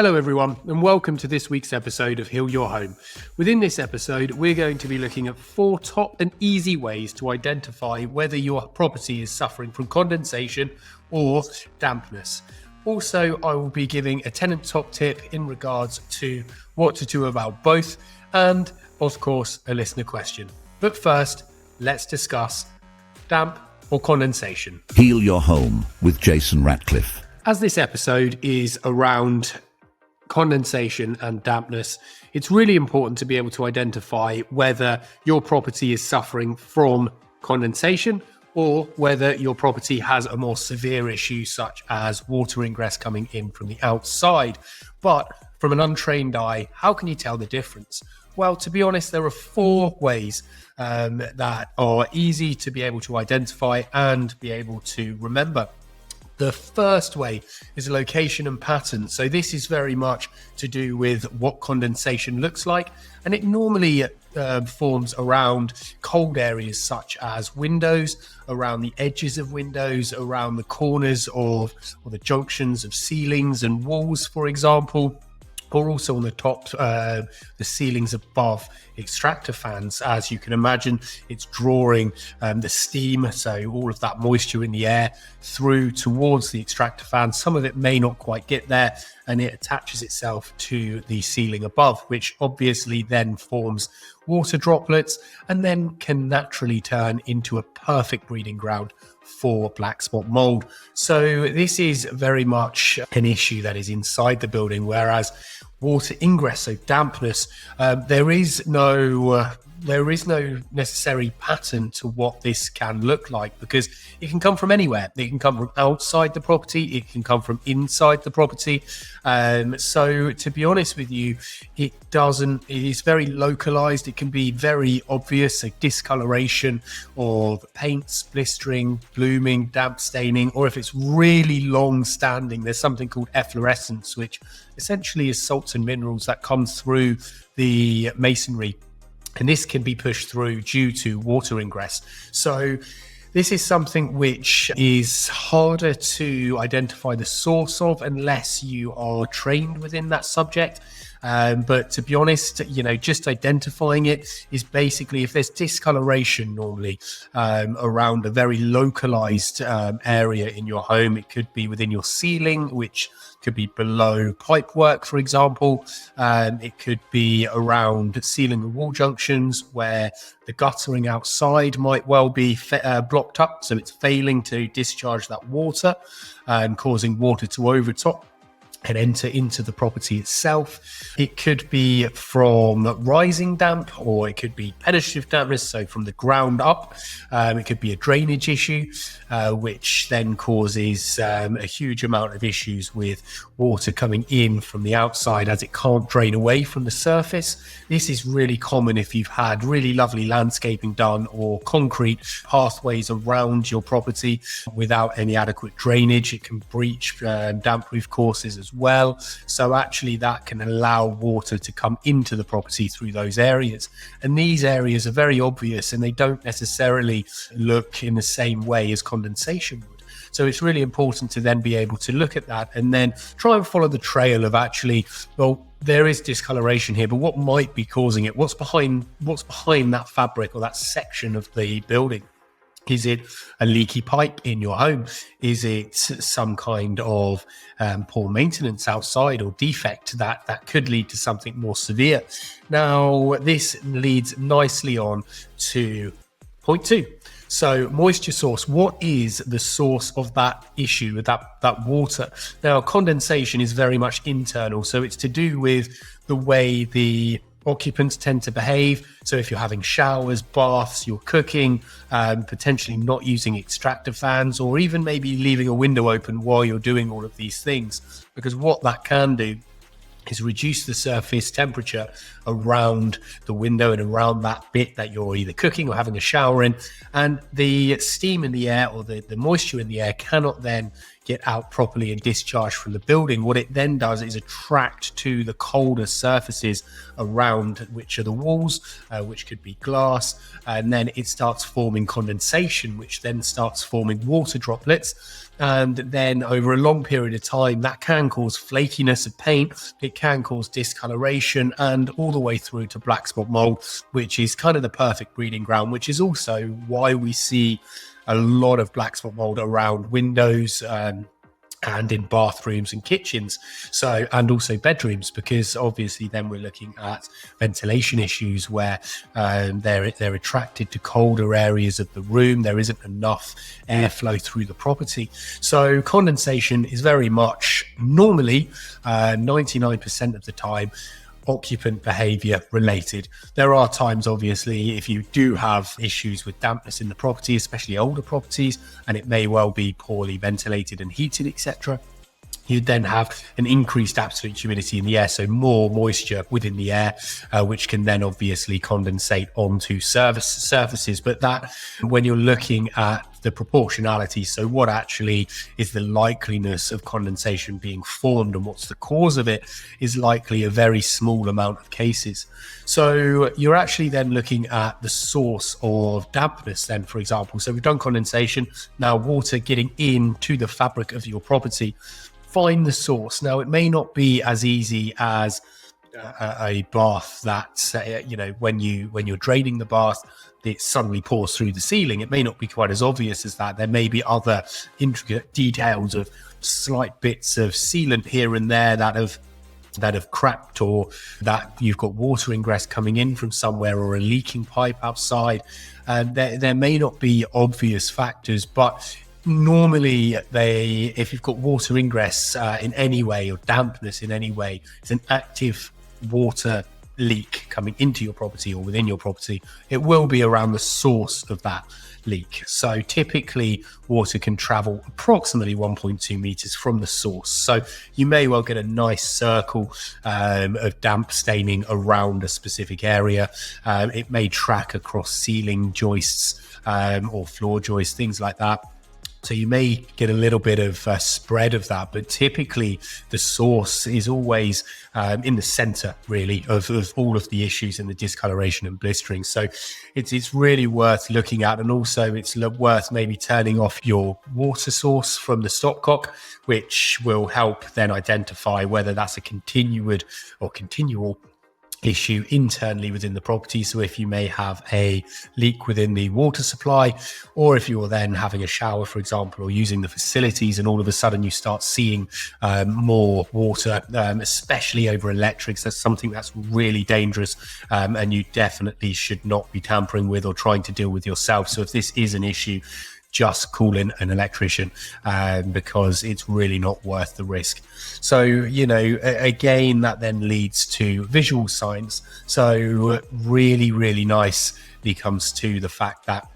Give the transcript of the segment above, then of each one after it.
Hello everyone, and welcome to this week's episode of Heal Your Home. Within this episode, we're going to be looking at 4 top and easy ways to identify whether your property is suffering from condensation or dampness. Also, I will be giving a tenant top tip in regards to what to do about both, and of course, a listener question. But first, let's discuss damp or condensation. Heal Your Home with Jason Ratcliffe. As this episode is around condensation and dampness, it's really important to be able to identify whether your property is suffering from condensation or whether your property has a more severe issue such as water ingress coming in from the outside. But from an untrained eye, how can you tell the difference? Well, to be honest, there are 4 ways that are easy to be able to identify and be able to remember. The first way is location and pattern. So this is very much to do with what condensation looks like. And it normally forms around cold areas such as windows, around the edges of windows, around the corners of or the junctions of ceilings and walls, for example, or also on the top, the ceilings above extractor fans. As you can imagine, it's drawing the steam, so all of that moisture in the air through towards the extractor fan. Some of it may not quite get there, and it attaches itself to the ceiling above, which obviously then forms water droplets and then can naturally turn into a perfect breeding ground for black spot mold. So this is very much an issue that is inside the building, whereas water ingress, so dampness, there is no necessary pattern to what this can look like, because it can come from anywhere. It can come from outside the property, it can come from inside the property. So to be honest with you, it is very localized. It can be very obvious, so discoloration or paints, blistering, blooming, damp staining, or if it's really long standing, there's something called efflorescence, which essentially is salts and minerals that come through the masonry. And this can be pushed through due to water ingress. So this is something which is harder to identify the source of unless you are trained within that subject. But to be honest, just identifying it is basically if there's discoloration normally around a very localized area in your home. It could be within your ceiling, which could be below pipework, for example. It could be around ceiling and wall junctions where the guttering outside might well be blocked up, so it's failing to discharge that water and causing water to overtop and enter into the property itself. It could be from rising damp, or it could be penetrative dampness, so from the ground up. It could be a drainage issue, which then causes a huge amount of issues with water coming in from the outside as it can't drain away from the surface. This is really common if you've had really lovely landscaping done or concrete pathways around your property without any adequate drainage. It can breach damp-proof courses as well. So actually that can allow water to come into the property through those areas. And these areas are very obvious, and they don't necessarily look in the same way as condensation would. So it's really important to then be able to look at that and then try and follow the trail of actually, well, there is discoloration here, but what might be causing it? What's behind that fabric or that section of the building? Is it a leaky pipe in your home? Is it some kind of poor maintenance outside or defect that could lead to something more severe? Now, this leads nicely on to point 2. So moisture source. What is the source of that issue with that water? Now, condensation is very much internal, so it's to do with the way the occupants tend to behave. So if you're having showers, baths, you're cooking, potentially not using extractor fans, or even maybe leaving a window open while you're doing all of these things, because what that can do is reduce the surface temperature around the window and around that bit that you're either cooking or having a shower in, and the steam in the air or the moisture in the air cannot then get out properly and discharged from the building, what it then does is attract to the colder surfaces around, which are the walls, which could be glass, and then it starts forming condensation, which then starts forming water droplets. And then over a long period of time, that can cause flakiness of paint, it can cause discoloration, and all the way through to black spot mold, which is kind of the perfect breeding ground, which is also why we see a lot of black spot mold around windows, and in bathrooms and kitchens, so, and also bedrooms, because obviously then we're looking at ventilation issues where they're attracted to colder areas of the room. There isn't enough airflow through the property. So condensation is very much normally 99% of the time occupant behavior related. There are times, obviously, if you do have issues with dampness in the property, especially older properties, and it may well be poorly ventilated and heated, etc., you'd then have an increased absolute humidity in the air, so more moisture within the air, which can then obviously condensate onto surfaces. But that, when you're looking at the proportionality, so what actually is the likeliness of condensation being formed and what's the cause of it, is likely a very small amount of cases. So you're actually then looking at the source of dampness then, for example. So we've done condensation, now water getting into the fabric of your property. Find the source. Now, it may not be as easy as a bath that, when you're draining the bath, it suddenly pours through the ceiling. It may not be quite as obvious as that. There may be other intricate details of slight bits of sealant here and there that have cracked, or that you've got water ingress coming in from somewhere, or a leaking pipe outside. There may not be obvious factors, but normally if you've got water ingress in any way, or dampness in any way, it's an active water leak coming into your property or within your property, it will be around the source of that leak. So typically water can travel approximately 1.2 meters from the source. So you may well get a nice circle of damp staining around a specific area. It may track across ceiling joists or floor joists, things like that. So you may get a little bit of spread of that, but typically the source is always in the center, really, of all of the issues and the discoloration and blistering. So it's really worth looking at, and also it's worth maybe turning off your water source from the stopcock, which will help then identify whether that's a continual issue internally within the property. So if you may have a leak within the water supply, or if you're then having a shower, for example, or using the facilities, and all of a sudden you start seeing more water, especially over electrics, that's something that's really dangerous, and you definitely should not be tampering with or trying to deal with yourself. So if this is an issue, just call in an electrician, because it's really not worth the risk. So, again, that then leads to visual signs. So really, really nicely comes to the fact that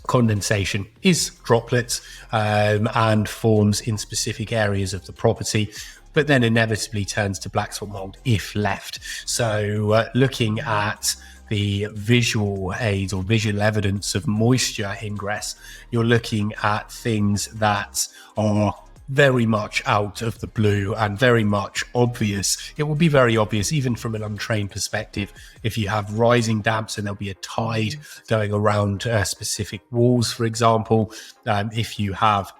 condensation is droplets and forms in specific areas of the property, but then inevitably turns to black spot mold if left. So looking at the visual aids or visual evidence of moisture ingress, you're looking at things that are very much out of the blue and very much obvious. It will be very obvious even from an untrained perspective if you have rising damps and there'll be a tide going around specific walls, for example. If you have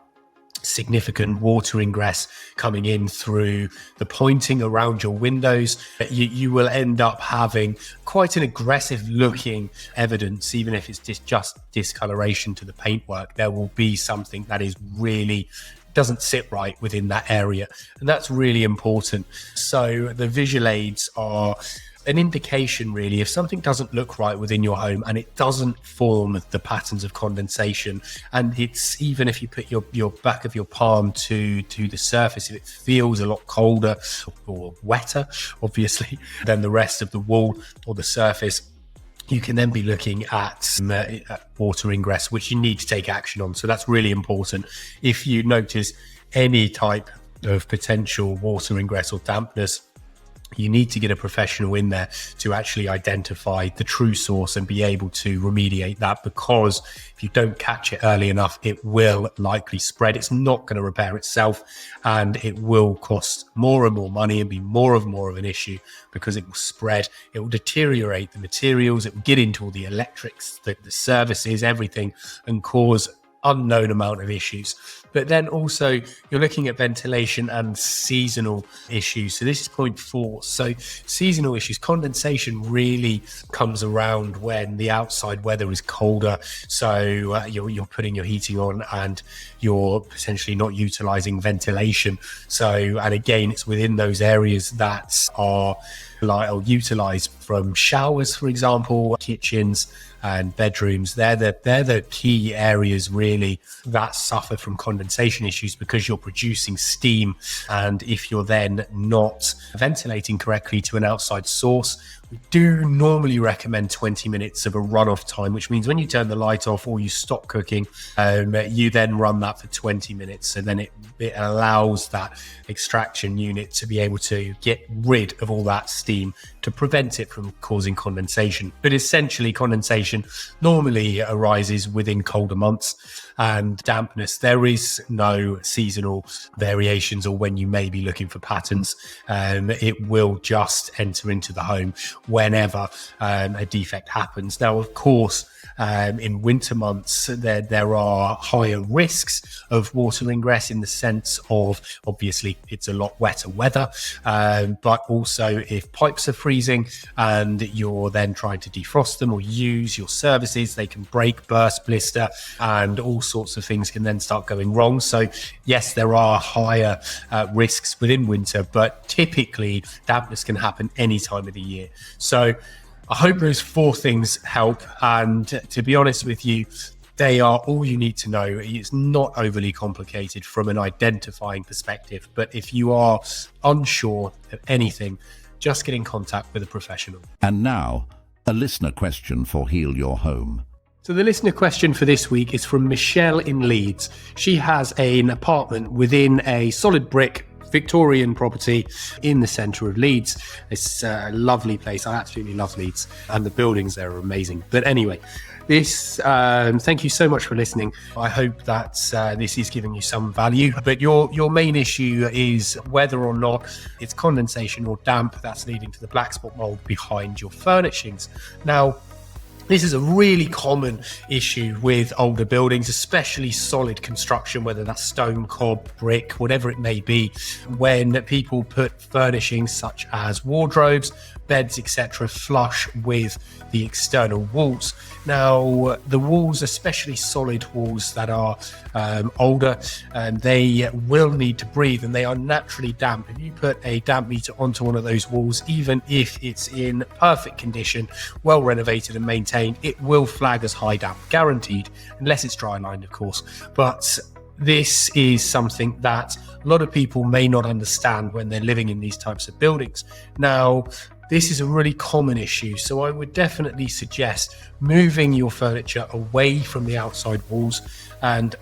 significant water ingress coming in through the pointing around your windows, you will end up having quite an aggressive looking evidence. Even if it's just discoloration to the paintwork, there will be something that is really doesn't sit right within that area, and that's really important. So the visual aids are an indication, really, if something doesn't look right within your home and it doesn't form the patterns of condensation, and it's even if you put your back of your palm to the surface, if it feels a lot colder or wetter, obviously, than the rest of the wall or the surface, you can then be looking at water ingress, which you need to take action on. So that's really important. If you notice any type of potential water ingress or dampness You need to get a professional in there to actually identify the true source and be able to remediate that, because if you don't catch it early enough, it will likely spread. It's not going to repair itself, and it will cost more and more money and be more of an issue because it will spread. It will deteriorate the materials. It will get into all the electrics, the services, everything, and cause unknown amount of issues. But then also you're looking at ventilation and seasonal issues. So this is point 4. So seasonal issues, condensation really comes around when the outside weather is colder. So you're putting your heating on and you're potentially not utilizing ventilation. So, and again, it's within those areas that are utilized from showers, for example, kitchens and bedrooms. They're the key areas really that suffer from condensation issues, because you're producing steam, and if you're then not ventilating correctly to an outside source, we do normally recommend 20 minutes of a runoff time, which means when you turn the light off or you stop cooking, you then run that for 20 minutes. So then it allows that extraction unit to be able to get rid of all that steam to prevent it from causing condensation. But essentially, condensation normally arises within colder months, and dampness, there is no seasonal variations or when you may be looking for patterns. It will just enter into the home whenever a defect happens. Now, of course, in winter months, there are higher risks of water ingress in the sense of, obviously, it's a lot wetter weather, but also if pipes are freezing and you're then trying to defrost them or use your services, they can break, burst, blister, and all sorts of things can then start going wrong. So yes, there are higher risks within winter, but typically dampness can happen any time of the year. So I hope those 4 things help. And to be honest with you, they are all you need to know. It's not overly complicated from an identifying perspective. But if you are unsure of anything, just get in contact with a professional. And now, a listener question for Heal Your Home. So the listener question for this week is from Michelle in Leeds. She has an apartment within a solid brick Victorian property in the centre of Leeds. It's a lovely place. I absolutely love Leeds, and the buildings there are amazing. But anyway, thank you so much for listening. I hope that this is giving you some value. But your main issue is whether or not it's condensation or damp that's leading to the black spot mold behind your furnishings. Now, this is a really common issue with older buildings, especially solid construction, whether that's stone, cob, brick, whatever it may be, when people put furnishings such as wardrobes, beds, etc., flush with the external walls. Now, the walls, especially solid walls that are older, they will need to breathe, and they are naturally damp. If you put a damp meter onto one of those walls, even if it's in perfect condition, well renovated and maintained, it will flag as high damp, guaranteed, unless it's dry lined, of course. But this is something that a lot of people may not understand when they're living in these types of buildings. Now, this is a really common issue, so I would definitely suggest moving your furniture away from the outside walls and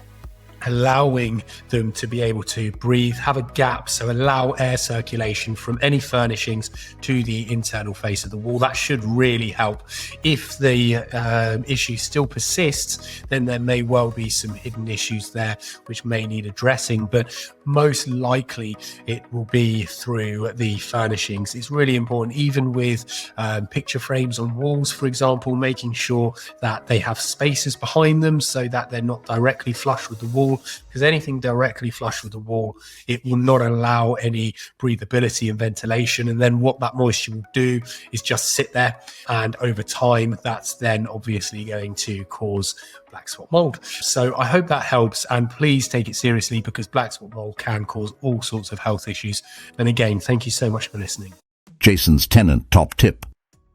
allowing them to be able to breathe, have a gap, so allow air circulation from any furnishings to the internal face of the wall. That should really help. If the issue still persists, then there may well be some hidden issues there which may need addressing, but most likely it will be through the furnishings. It's really important, even with picture frames on walls, for example, making sure that they have spaces behind them so that they're not directly flush with the wall, because anything directly flush with the wall, it will not allow any breathability and ventilation, and then what that moisture will do is just sit there, and over time that's then obviously going to cause black spot mold. So I hope that helps, and please take it seriously, because black spot mold can cause all sorts of health issues. And again, thank you so much for listening. Jason's Tenant Top Tip.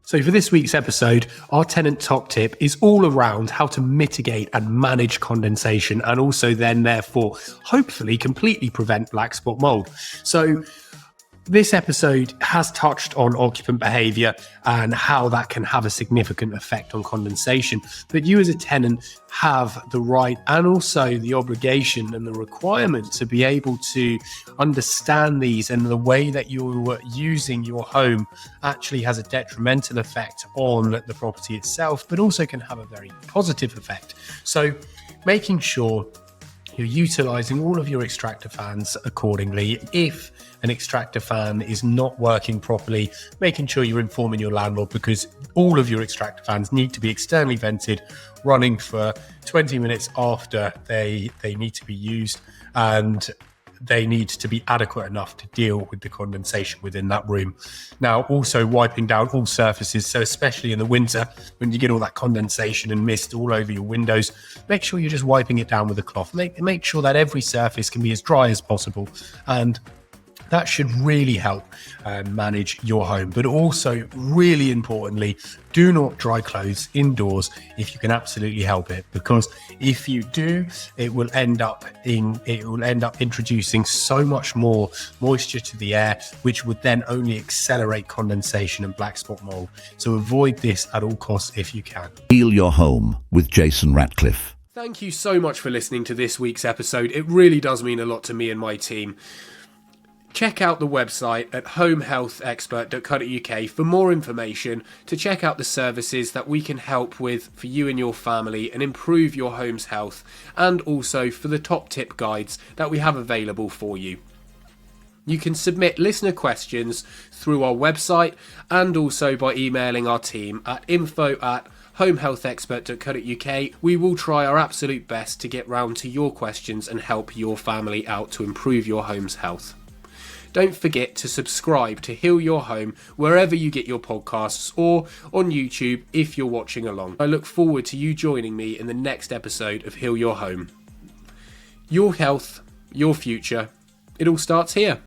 So for this week's episode, our Tenant Top Tip is all around how to mitigate and manage condensation, and also then therefore hopefully completely prevent black spot mold. So This episode has touched on occupant behaviour and how that can have a significant effect on condensation. But you as a tenant have the right and also the obligation and the requirement to be able to understand these, and the way that you're using your home actually has a detrimental effect on the property itself, but also can have a very positive effect. So making sure you're utilising all of your extractor fans accordingly. If an extractor fan is not working properly, making sure you're informing your landlord, because all of your extractor fans need to be externally vented, running for 20 minutes after they need to be used, and they need to be adequate enough to deal with the condensation within that room. Now, also wiping down all surfaces, so especially in the winter when you get all that condensation and mist all over your windows, make sure you're just wiping it down with a cloth. Make sure that every surface can be as dry as possible, and that should really help manage your home. But also, really importantly, do not dry clothes indoors if you can absolutely help it, because if you do, it will end up introducing so much more moisture to the air, which would then only accelerate condensation and black spot mold. So avoid this at all costs if you can. Heal Your Home with Jason Ratcliffe. Thank you so much for listening to this week's episode. It really does mean a lot to me and my team. Check out the website at homehealthexpert.co.uk for more information, to check out the services that we can help with for you and your family and improve your home's health, and also for the top tip guides that we have available for you. You can submit listener questions through our website and also by emailing our team at info@homehealthexpert.co.uk. We will try our absolute best to get round to your questions and help your family out to improve your home's health. Don't forget to subscribe to Heal Your Home wherever you get your podcasts, or on YouTube if you're watching along. I look forward to you joining me in the next episode of Heal Your Home. Your health, your future, it all starts here.